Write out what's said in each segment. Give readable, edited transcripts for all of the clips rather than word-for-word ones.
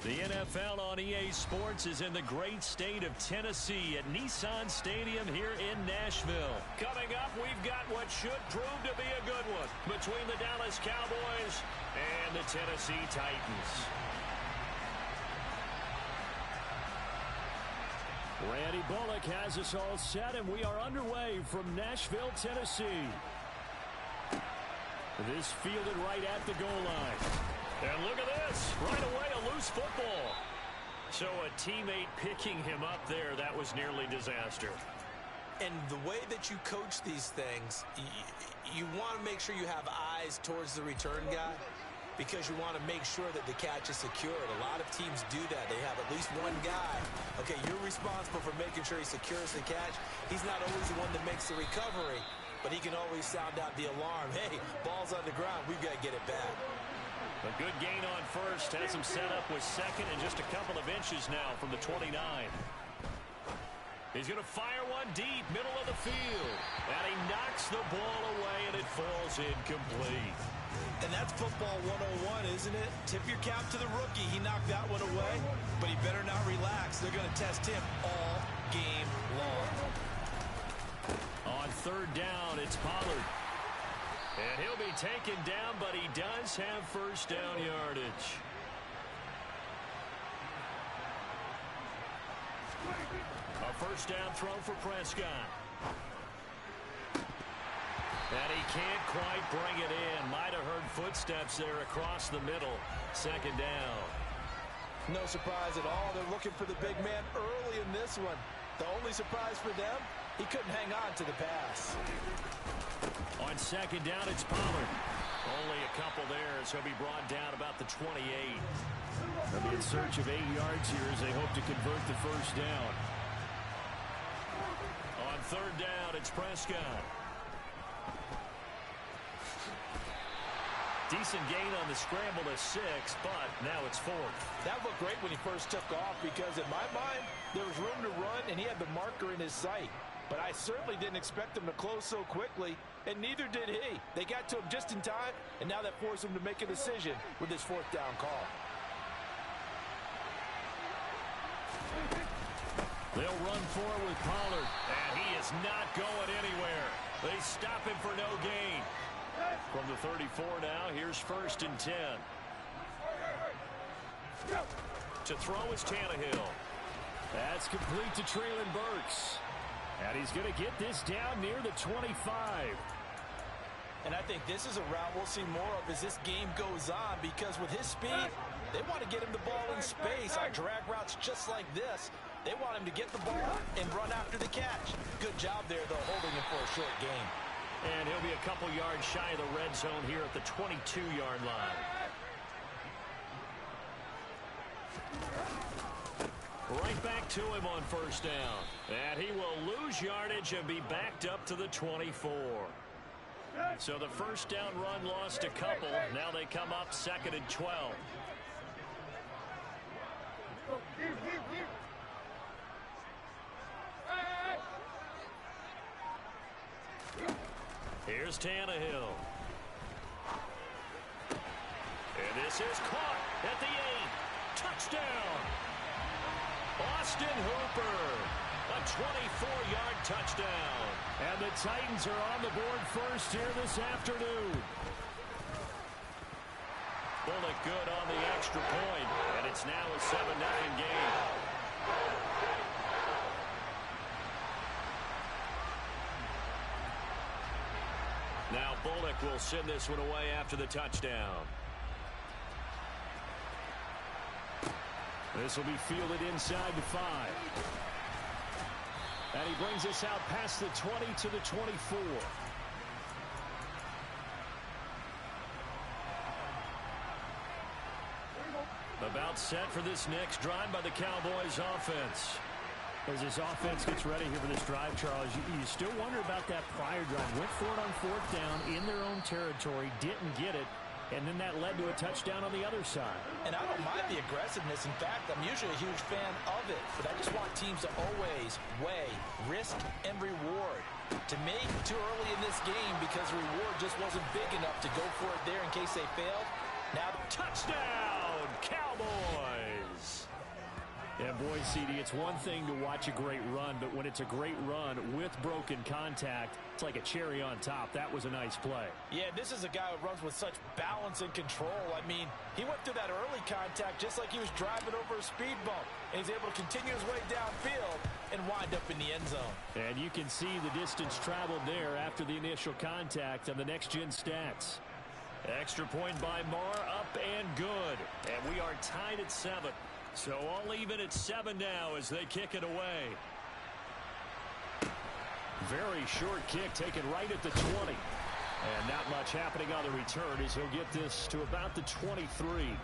The NFL on EA Sports is in the great state of Tennessee at Nissan Stadium here in Nashville. Coming up, we've got what should prove to be a good one between the Dallas Cowboys and the Tennessee Titans. Randy Bullock has us all set, and we are underway from Nashville, Tennessee. This fielded right at the goal line. And look at this. Right away, a loose football. So a teammate picking him up there, that was nearly disaster. And the way that you coach these things, you want to make sure you have eyes towards the return guy because you want to make sure that the catch is secured. A lot of teams do that. They have at least one guy. Okay, you're responsible for making sure he secures the catch. He's not always the one that makes the recovery, but he can always sound out the alarm. Hey, ball's on the ground. We've got to get it back. A good gain on first. Has him set up with second and just a couple of inches now from the 29. He's going to fire one deep, middle of the field. And he knocks the ball away, and it falls incomplete. And that's football 101, isn't it? Tip your cap to the rookie. He knocked that one away, but he better not relax. They're going to test him all game long. On third down, it's Pollard. And he'll be taken down, but he does have first down yardage. A first down throw for Prescott. And he can't quite bring it in. Might have heard footsteps there across the middle. Second down. No surprise at all. They're looking for the big man early in this one. The only surprise for them, he couldn't hang on to the pass. On second down, it's Pollard. Only a couple there, so he'll be brought down about the 28. They'll be in search of 8 yards here as they hope to convert the first down. On third down, it's Prescott. Decent gain on the scramble to 6, but now it's fourth. That looked great when he first took off because in my mind, there was room to run and he had the marker in his sight. But I certainly didn't expect him to close so quickly, and neither did he. They got to him just in time, and now that forced him to make a decision with his fourth down call. They'll run forward with Pollard, and he is not going anywhere. They stop him for no gain. From the 34 now, here's first and 10. To throw is Tannehill. That's complete to Treylon Burks. And he's going to get this down near the 25. And I think this is a route we'll see more of as this game goes on because with his speed, they want to get him the ball in space on drag routes just like this. They want him to get the ball and run after the catch. Good job there, though, holding him for a short gain. And he'll be a couple yards shy of the red zone here at the 22-yard line. Right back to him on first down. And he will lose yardage and be backed up to the 24. So the first down run lost a couple. Now they come up second and 12. Here's Tannehill. And this is caught at the 8. Touchdown! Austin Hooper, a 24-yard touchdown. And the Titans are on the board first here this afternoon. Bullock good on the extra point, and it's now a 7-0 game. Now Bullock will send this one away after the touchdown. This will be fielded inside the 5. And he brings us out past the 20 to the 24. About set for this next drive by the Cowboys offense. As this offense gets ready here for this drive, Charles, you still wonder about that prior drive. Went for it on fourth down in their own territory, didn't get it. And then that led to a touchdown on the other side. And I don't mind the aggressiveness. In fact, I'm usually a huge fan of it. But I just want teams to always weigh risk and reward. To me, too early in this game because the reward just wasn't big enough to go for it there in case they failed. Now, touchdown, Cowboys! And boy, CD, it's one thing to watch a great run, but when it's a great run with broken contact, it's like a cherry on top. That was a nice play. Yeah, this is a guy who runs with such balance and control. I mean, he went through that early contact just like he was driving over a speed bump. And he's able to continue his way downfield and wind up in the end zone. And you can see the distance traveled there after the initial contact on the next-gen stats. Extra point by Marr, up and good. And we are tied at 7. So all even at 7 now as they kick it away. Very short kick taken right at the 20. And not much happening on the return as he'll get this to about the 23.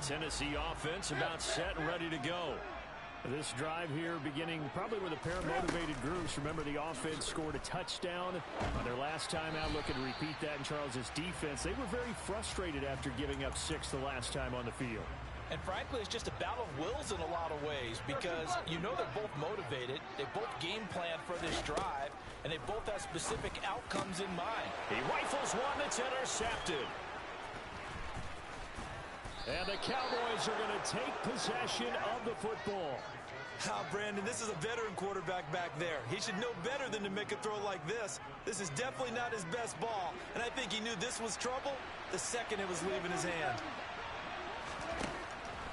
Tennessee offense about set and ready to go. This drive here beginning probably with a pair of motivated groups. Remember, the offense scored a touchdown on their last time out. Looking to repeat that in Charles's defense. They were very frustrated after giving up 6 the last time on the field. And frankly, it's just a battle of wills in a lot of ways because you know they're both motivated. They both game plan for this drive, and they both have specific outcomes in mind. He rifles one that's intercepted. And the Cowboys are going to take possession of the football. Brandon, this is a veteran quarterback back there. He should know better than to make a throw like this. This is definitely not his best ball, and I think he knew this was trouble the second it was leaving his hand.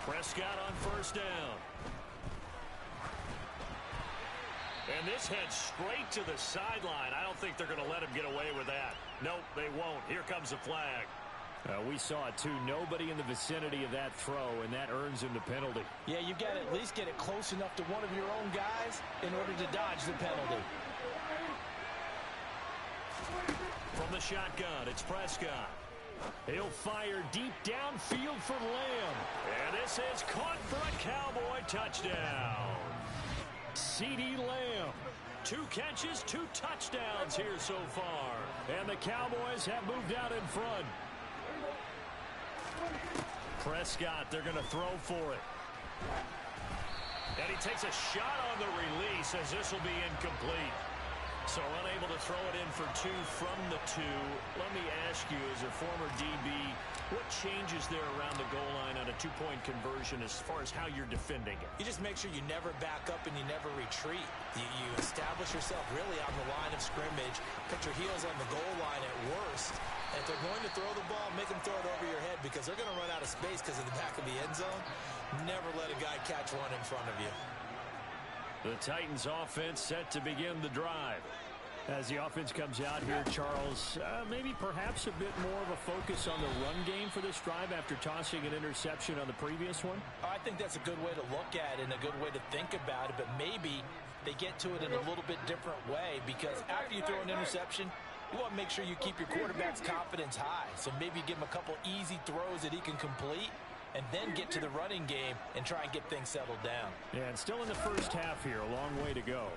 Prescott on first down. And this heads straight to the sideline. I don't think they're going to let him get away with that. Nope, they won't. Here comes the flag. We saw it too. Nobody in the vicinity of that throw, and that earns him the penalty. Yeah, you've got to at least get it close enough to one of your own guys in order to dodge the penalty. From the shotgun, it's Prescott. He'll fire deep downfield for Lamb. And this is caught for a Cowboy touchdown. CeeDee Lamb. 2 catches, 2 touchdowns here so far. And the Cowboys have moved out in front. Prescott, they're going to throw for it. And he takes a shot on the release as this will be incomplete. So unable to throw it in for 2 from the 2. Let me ask you, as a former DB, what changes there around the goal line on a 2-point conversion as far as how you're defending it? You just make sure you never back up and you never retreat. You establish yourself really on the line of scrimmage, put your heels on the goal line at worst. And if they're going to throw the ball, make them throw it over your head because they're going to run out of space because of the back of the end zone. Never let a guy catch one in front of you. The Titans offense set to begin the drive. As the offense comes out here, Charles, maybe perhaps a bit more of a focus on the run game for this drive after tossing an interception on the previous one? I think that's a good way to look at it and a good way to think about it, but maybe they get to it in a little bit different way because after you throw an interception, you want to make sure you keep your quarterback's confidence high. So maybe give him a couple easy throws that he can complete and then get to the running game and try and get things settled down. Yeah, and still in the first half here, a long way to go.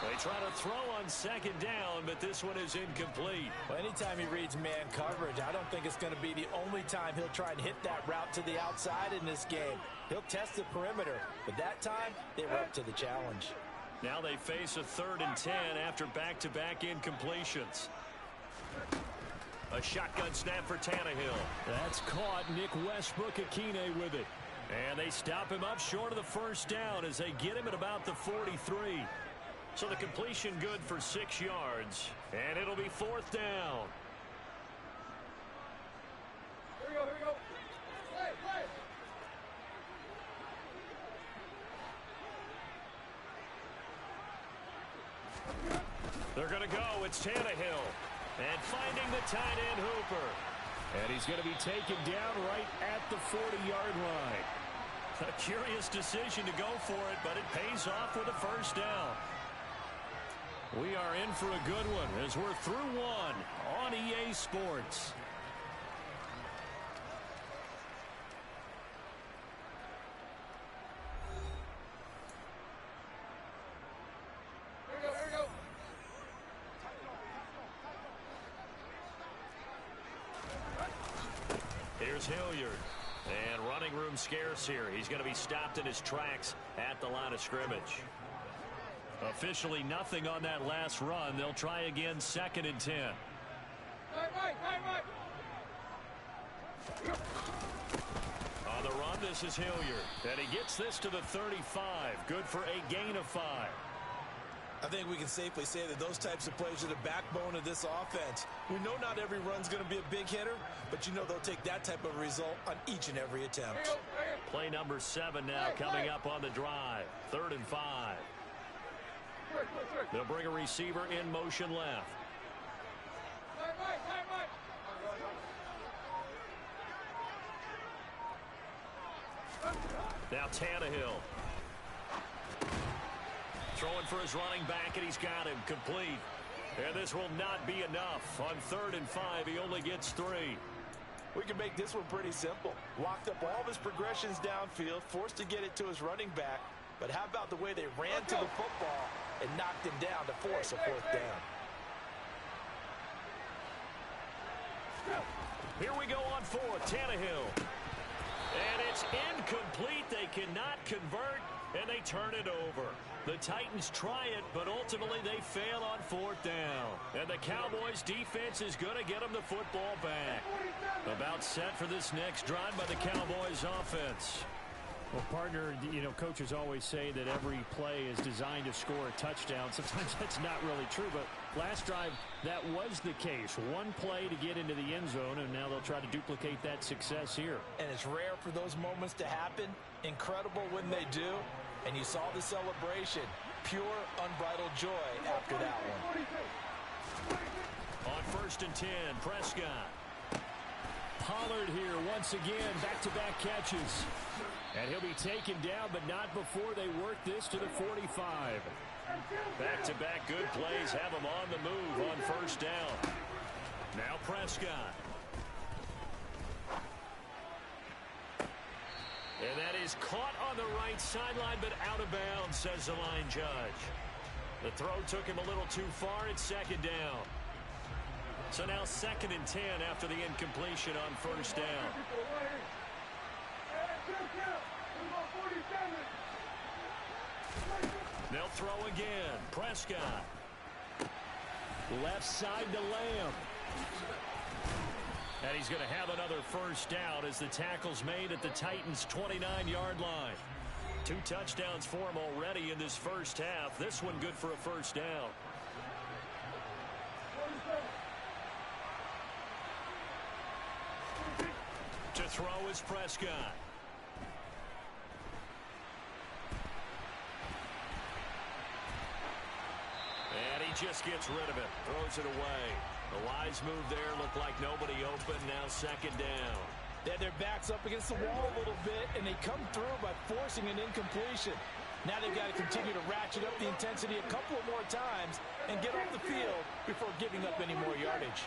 They try to throw on second down, but this one is incomplete. Well, anytime he reads man coverage, I don't think it's going to be the only time he'll try and hit that route to the outside in this game. He'll test the perimeter, but that time they were up to the challenge. Now they face a 3rd and 10 after back-to-back incompletions. A shotgun snap for Tannehill. That's caught. Nick Westbrook-Akine with it. And they stop him up short of the first down as they get him at about the 43. So the completion good for 6 yards. And it'll be 4th down. Here we go, here we go. Play. They're going to go. It's Tannehill. And finding the tight end Hooper. And he's going to be taken down right at the 40-yard line. A curious decision to go for it, but it pays off with a first down. We are in for a good one as we're through one on EA Sports. Here we go. Here's Hilliard. And running room scarce here. He's going to be stopped in his tracks at the line of scrimmage. Officially nothing on that last run. They'll try again, 2nd and 10. On the run, this is Hilliard. And he gets this to the 35. Good for a gain of 5. I think we can safely say that those types of plays are the backbone of this offense. We know not every run's going to be a big hitter, but you know they'll take that type of result on each and every attempt. Play number 7 now coming up on the drive. 3rd and 5. They'll bring a receiver in motion left. Now Tannehill. Throwing for his running back, and he's got him complete. And this will not be enough. On 3rd and 5, he only gets 3. We can make this one pretty simple. Walked up all of his progressions downfield, forced to get it to his running back. But how about the way they ran to the football and knocked him down to force a 4th down? Here we go on 4th, Tannehill. And it's incomplete. They cannot convert, and they turn it over. The Titans try it, but ultimately they fail on 4th down. And the Cowboys defense is going to get them the football back. About set for this next drive by the Cowboys offense. Well, partner, you know, coaches always say that every play is designed to score a touchdown. Sometimes that's not really true, but last drive, that was the case. One play to get into the end zone, and now they'll try to duplicate that success here. And it's rare for those moments to happen. Incredible when they do. And you saw the celebration. Pure, unbridled joy after that one. On 1st and 10, Prescott. Pollard here once again, back-to-back catches. And he'll be taken down, but not before they work this to the 45. Back-to-back good plays have him on the move on 1st down. Now Prescott. And that is caught on the right sideline, but out of bounds, says the line judge. The throw took him a little too far. It's 2nd down. So now 2nd and 10 after the incompletion on 1st down. They'll throw again. Prescott. Left side to Lamb. And he's going to have another 1st down as the tackle's made at the Titans' 29-yard line. 2 touchdowns for him already in this 1st half. This one good for a 1st down. To throw is Prescott. And he just gets rid of it. Throws it away. The wise move there. Looked like nobody open. Now 2nd down. They had their backs up against the wall a little bit, and they come through by forcing an incompletion. Now they've got to continue to ratchet up the intensity a couple more times and get off the field before giving up any more yardage.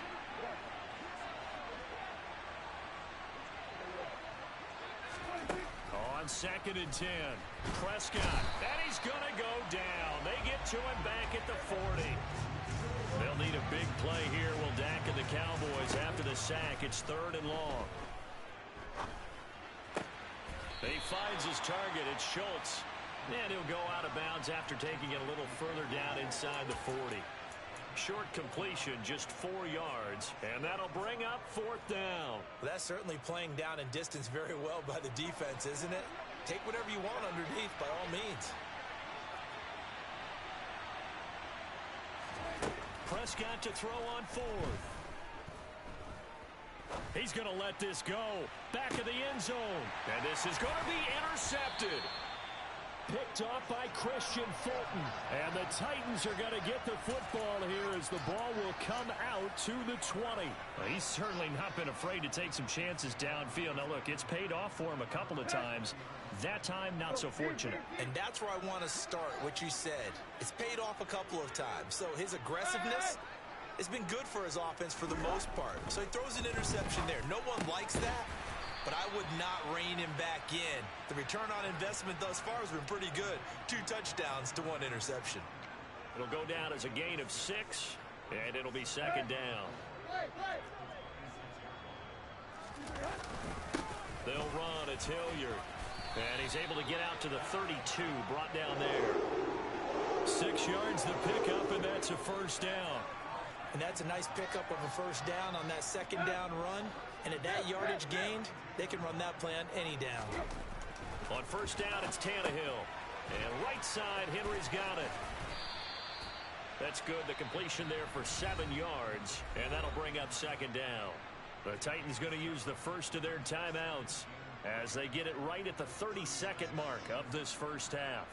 On 2nd and 10, Prescott, and he's going to go down. They get to him back at the 40. They'll need a big play here. Will Dak and the Cowboys after the sack. It's 3rd and long. He finds his target. It's Schultz. And he'll go out of bounds after taking it a little further down inside the 40. Short completion, just 4 yards, and that'll bring up 4th down. Well, that's certainly playing down in distance very well by the defense, isn't it? Take whatever you want underneath, by all means. Prescott to throw on 4th. He's going to let this go. Back of the end zone. And this is going to be intercepted. Picked off by Christian Fulton. And the Titans are going to get the football here as the ball will come out to the 20. Well, he's certainly not been afraid to take some chances downfield. Now, look, it's paid off for him a couple of times. That time, not so fortunate. And that's where I want to start, what you said. It's paid off a couple of times. So his aggressiveness has been good for his offense for the most part. So he throws an interception there. No one likes that. But I would not rein him back in. The return on investment thus far has been pretty good. 2 touchdowns to 1 interception. It'll go down as a gain of 6, and it'll be 2nd down. They'll run. It's Hilliard. And he's able to get out to the 32, brought down there. 6 yards the pickup, and that's a first down. And that's a nice pickup of a first down on that second down run. And at that yardage gained, they can run that play on any down. On first down, it's Tannehill. And right side, Henry's got it. That's good. The completion there for 7 yards. And that'll bring up second down. The Titans going to use the first of their timeouts as they get it right at the 32nd mark of this first half.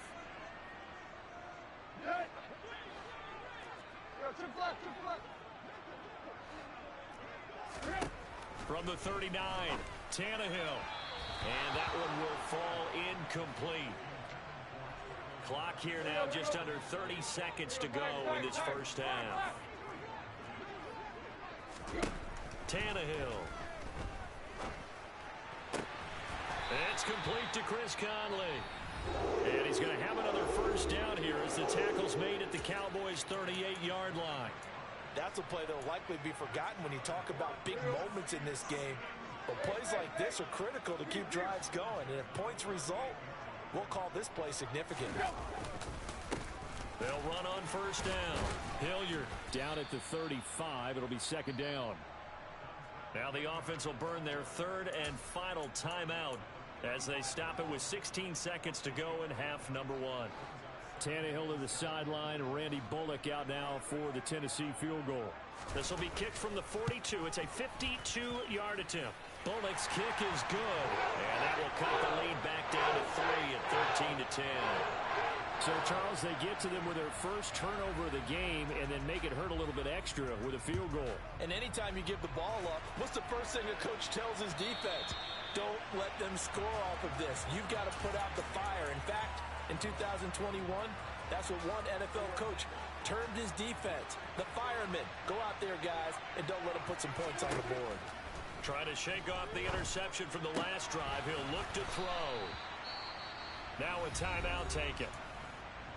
From the 39, Tannehill. And that one will fall incomplete. Clock here now just under 30 seconds to go in this first half. Tannehill. It's complete to Chris Conley. And he's going to have another first down here as the tackle's made at the Cowboys' 38-yard line. That's a play that will likely be forgotten when you talk about big moments in this game. But plays like this are critical to keep drives going. And if points result, we'll call this play significant. They'll run on first down. Hilliard down at the 35. It'll be second down. Now the offense will burn their third and final timeout as they stop it with 16 seconds to go in half number 1. Tannehill to the sideline. Randy Bullock out now for the Tennessee field goal. This will be kicked from the 42. It's a 52-yard attempt. Bullock's kick is good. And that will cut the lead back down to 3 at 13-10. So, Charles, they get to them with their first turnover of the game and then make it hurt a little bit extra with a field goal. And anytime you give the ball up, what's the first thing a coach tells his defense? Don't let them score off of this. You've got to put out the fire. In fact, in 2021, that's what one NFL coach termed his defense. The firemen. Go out there, guys, and don't let them put some points on the board. Trying to shake off the interception from the last drive. He'll look to throw. Now a timeout taken.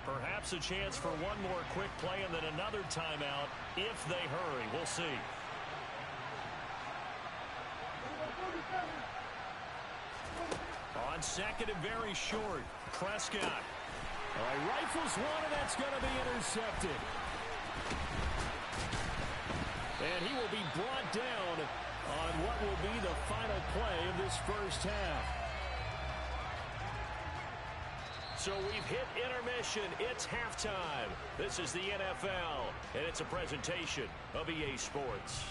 Perhaps a chance for one more quick play and then another timeout if they hurry. We'll see. On second and very short, Prescott. All right, rifles one, and that's going to be intercepted. And he will be brought down on what will be the final play of this first half. So we've hit intermission. It's halftime. This is the NFL, and it's a presentation of EA Sports.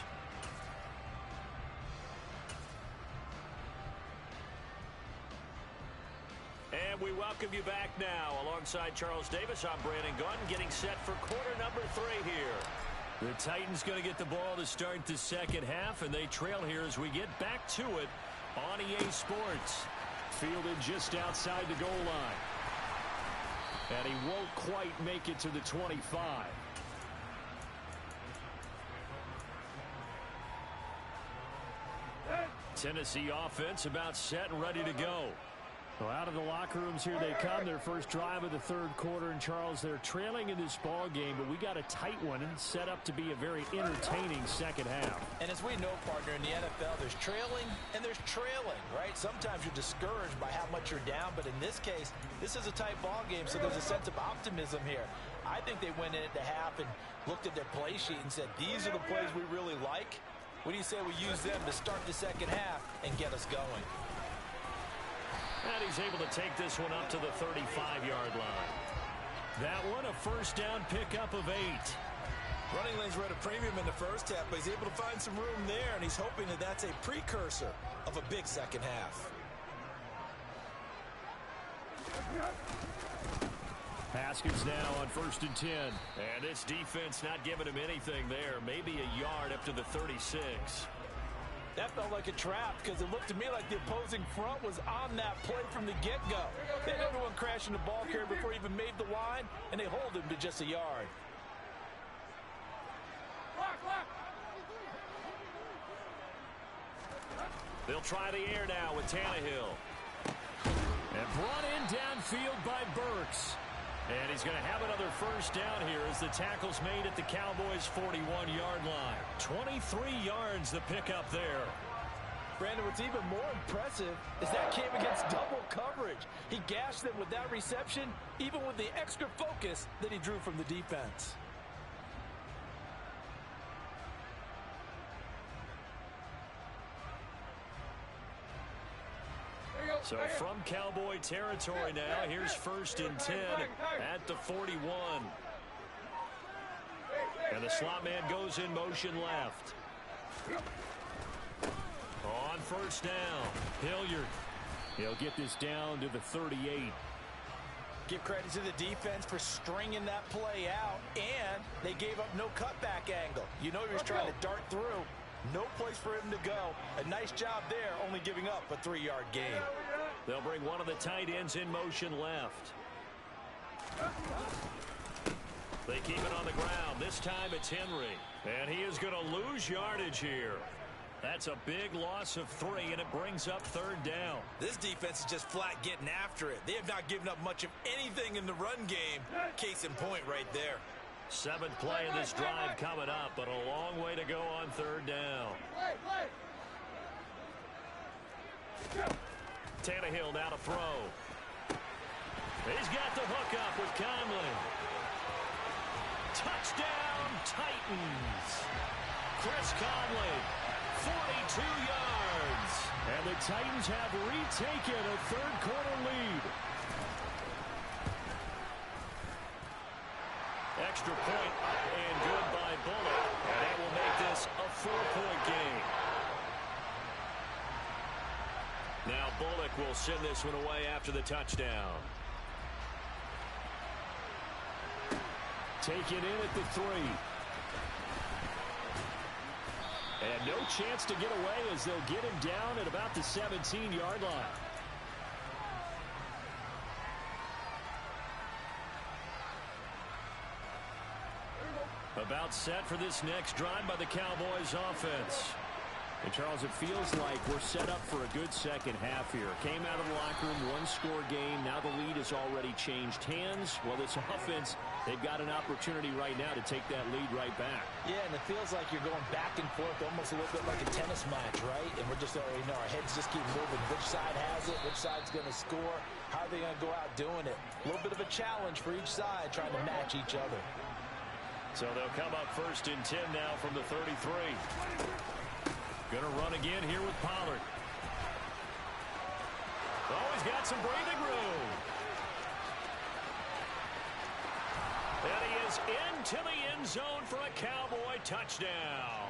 And we welcome you back now. Alongside Charles Davis, I'm Brandon Gunn, getting set for quarter number 3 here. The Titans going to get the ball to start the second half, and they trail here as we get back to it on EA Sports. Fielded just outside the goal line. And he won't quite make it to the 25. Tennessee offense about set and ready to go. Well, out of the locker rooms here they come. Their first drive of the third quarter. And, Charles, they're trailing in this ball game, but we got a tight one and set up to be a very entertaining second half. And as we know, partner, in the NFL, there's trailing and there's trailing, right? Sometimes you're discouraged by how much you're down, but in this case, this is a tight ball game, so there's a sense of optimism here. I think they went in at the half and looked at their play sheet and said, these are the plays we really like. What do you say we use them to start the second half and get us going? And he's able to take this one up to the 35-yard line. That one, a first down pickup of 8. Running lanes were at a premium in the first half, but he's able to find some room there, and he's hoping that that's a precursor of a big second half. Haskins now on 1st and 10. And this defense not giving him anything there. Maybe a yard up to the 36. That felt like a trap because it looked to me like the opposing front was on that play from the get-go. They had everyone crashing the ball carrier before he even made the line, and they hold him to just a yard. They'll try the air now with Tannehill. And brought in downfield by Burks. And he's going to have another first down here as the tackle's made at the Cowboys' 41-yard line. 23 yards the pickup there. Brandon, what's even more impressive is that came against double coverage. He gashed them with that reception, even with the extra focus that he drew from the defense. So from Cowboy territory now, here's 1st and 10 at the 41. And the slot man goes in motion left. On 1st down, Hilliard. He'll get this down to the 38. Give credit to the defense for stringing that play out, and they gave up no cutback angle. You know he was trying to dart through. No place for him to go. A nice job there, only giving up a 3-yard gain. They'll bring one of the tight ends in motion left. They keep it on the ground. This time it's Henry. And he is going to lose yardage here. That's a big loss of 3, and it brings up 3rd down. This defense is just flat getting after it. They have not given up much of anything in the run game. Case in point right there. 7th play of this drive coming up, but a long way to go on 3rd down. Tannehill now to throw. He's got the hook up with Conley. Touchdown, Titans. Chris Conley, 42 yards. And the Titans have retaken a 3rd quarter lead. Extra point up and good by Bullock. And that will make this a 4-point game. Now Bullock will send this one away after the touchdown. Taken in at the 3. And no chance to get away as they'll get him down at about the 17-yard line. About set for this next drive by the Cowboys offense. And Charles, it feels like we're set up for a good second half here. Came out of the locker room, 1-score game. Now the lead has already changed hands. Well, this offense, they've got an opportunity right now to take that lead right back. Yeah, and it feels like you're going back and forth almost a little bit like a tennis match, right? And we're just already know our heads just keep moving. Which side has it? Which side's going to score? How are they going to go out doing it? A little bit of a challenge for each side trying to match each other. So they'll come up 1st and 10 now from the 33. Going to run again here with Pollard. Oh, he's got some breathing room. And he is into the end zone for a Cowboy touchdown.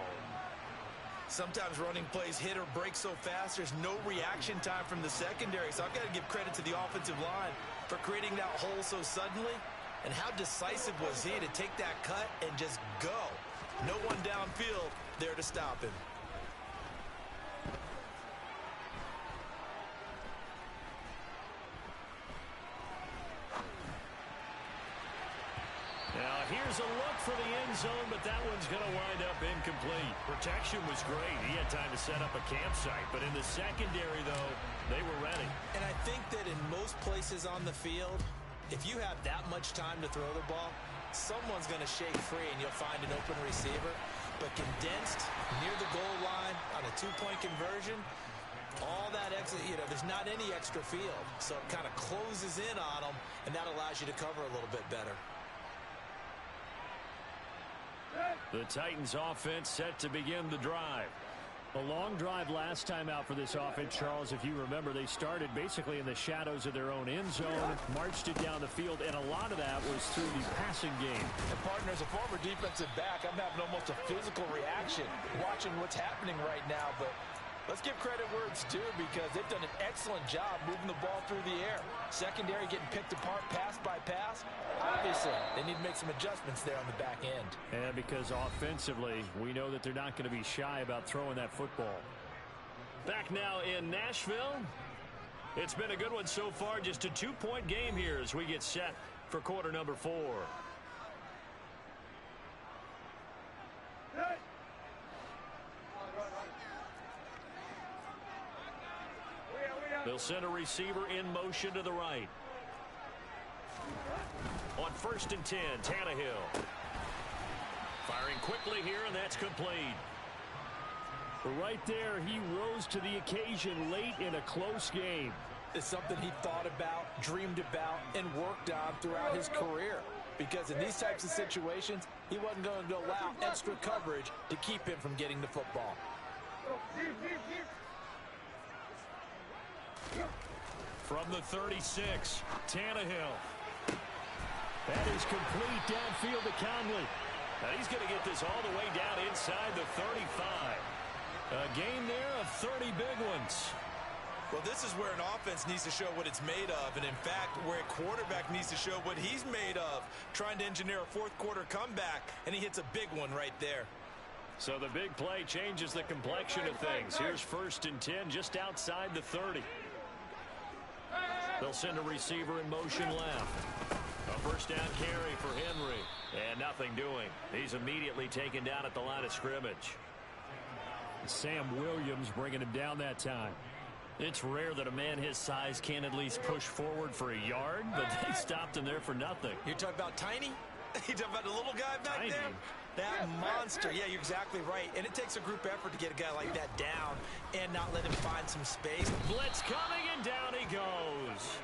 Sometimes running plays hit or break so fast, there's no reaction time from the secondary. So I've got to give credit to the offensive line for creating that hole so suddenly. And how decisive was he to take that cut and just go? No one downfield there to stop him. Now here's a look for the end zone, but that one's going to wind up incomplete. Protection was great. He had time to set up a campsite, but in the secondary, though, they were ready. And I think that in most places on the field, if you have that much time to throw the ball, someone's going to shake free and you'll find an open receiver. But condensed near the goal line on a 2-point conversion, all that extra, there's not any extra field. So it kind of closes in on them, and that allows you to cover a little bit better. The Titans offense set to begin the drive. A long drive last time out for this offense, Charles. If you remember, they started basically in the shadows of their own end zone, marched it down the field, and a lot of that was through the passing game. And partner, as a former defensive back, I'm having almost a physical reaction watching what's happening right now. But let's give credit where it's due, because they've done an excellent job moving the ball through the air. Secondary getting picked apart pass by pass. Obviously, they need to make some adjustments there on the back end. And because offensively, we know that they're not going to be shy about throwing that football. Back now in Nashville. It's been a good one so far. Just a 2-point game here as we get set for quarter number 4. They'll send a receiver in motion to the right. On 1st and 10, Tannehill. Firing quickly here, and that's complete. Right there, he rose to the occasion late in a close game. It's something he thought about, dreamed about, and worked on throughout his career. Because in these types of situations, he wasn't going to allow extra coverage to keep him from getting the football. From the 36, Tannehill. That is complete downfield to Conley. Now he's going to get this all the way down inside the 35. A game there of 30 big ones. Well, this is where an offense needs to show what it's made of, and in fact, where a quarterback needs to show what he's made of, trying to engineer a fourth-quarter comeback, and he hits a big one right there. So the big play changes the complexion of things. Here's 1st and 10 just outside the 30. They'll send a receiver in motion left. A first down carry for Henry. And nothing doing. He's immediately taken down at the line of scrimmage. Sam Williams bringing him down that time. It's rare that a man his size can at least push forward for a yard, but they stopped him there for nothing. You're talking about tiny? You're talking about the little guy back Tiny. there? That monster. Yeah, you're exactly right. And it takes a group effort to get a guy like that down and not let him find some space. Blitz coming, and down he goes.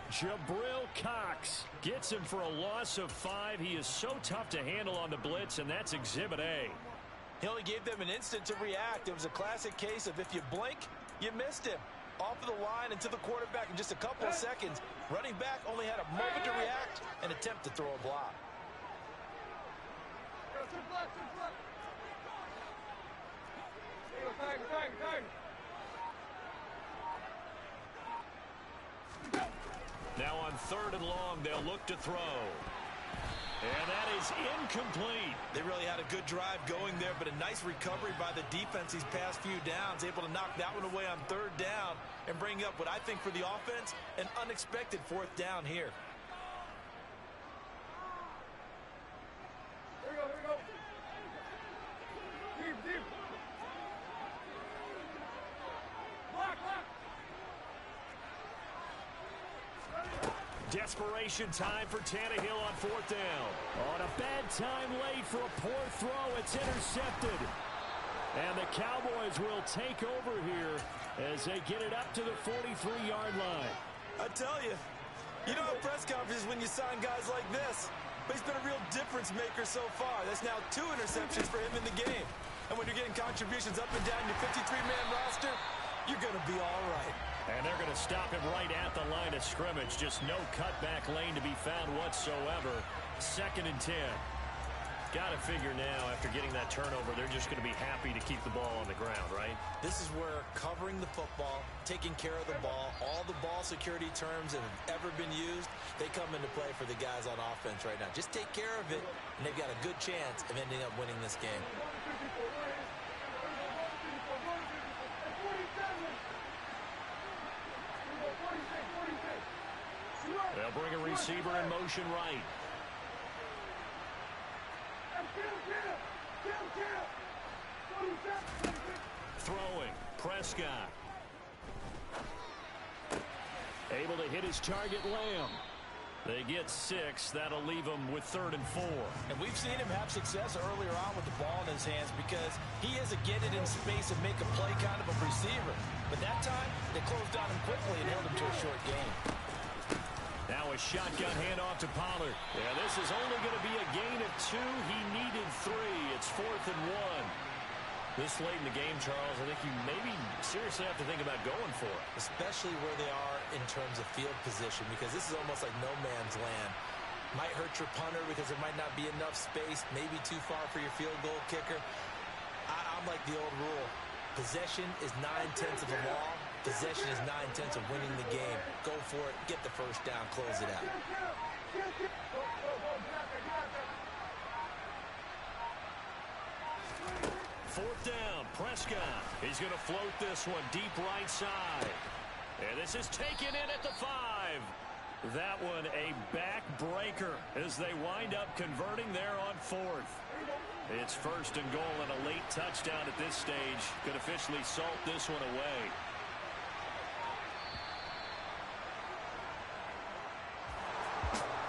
Jabril Cox gets him for a loss of 5. He is so tough to handle on the blitz, and that's Exhibit A. He only gave them an instant to react. It was a classic case of if you blink, you missed him. Off of the line and to the quarterback in just a couple of seconds. Running back only had a moment to react and attempt to throw a block. Now on 3rd and long, they'll look to throw. And that is incomplete. They really had a good drive going there, but a nice recovery by the defense these past few downs, able to knock that one away on 3rd down and bring up what I think for the offense, an unexpected 4th down here. Here we go. Deep. Block. Desperation time for Tannehill on 4th down. On a bad time late for a poor throw. It's intercepted. And the Cowboys will take over here as they get it up to the 43-yard line. I tell you, you don't have press conferences when you sign guys like this. But he's been a real difference maker so far. That's now 2 interceptions for him in the game. And when you're getting contributions up and down your 53-man roster, you're going to be all right. And they're going to stop him right at the line of scrimmage. Just no cutback lane to be found whatsoever. 2nd and 10. Got to figure now, after getting that turnover, they're just going to be happy to keep the ball on the ground, right? This is where covering the football, taking care of the ball, all the ball security terms that have ever been used, they come into play for the guys on offense right now. Just take care of it, and they've got a good chance of ending up winning this game. They'll bring a receiver in motion right. Throwing, Prescott. Able to hit his target, Lamb. They get 6. That'll leave them with 3rd and 4. And we've seen him have success earlier on with the ball in his hands because he is a get it in space and make a play kind of a receiver. But that time, they closed on him quickly and held him to a short game. Now a shotgun handoff to Pollard. Yeah, this is only going to be a gain of 2. He needed 3. It's 4th and 1. This late in the game, Charles, I think you maybe seriously have to think about going for it. Especially where they are in terms of field position, because this is almost like no man's land. Might hurt your punter because there might not be enough space, maybe too far for your field goal kicker. I'm like the old rule. Possession is 9/10 of the law. Possession is 9/10 of winning the game. Go for it. Get the first down. Close it out. 4th down, Prescott. He's going to float this one deep right side. And this is taken in at the 5. That one a backbreaker as they wind up converting there on 4th. It's 1st and goal and a late touchdown at this stage. Could officially salt this one away.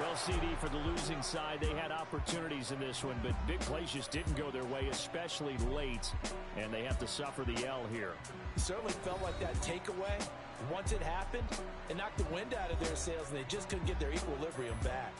Well, CD, for the losing side, they had opportunities in this one, but big plays just didn't go their way, especially late, and they have to suffer the L here. It certainly felt like that takeaway, once it happened, it knocked the wind out of their sails, and they just couldn't get their equilibrium back.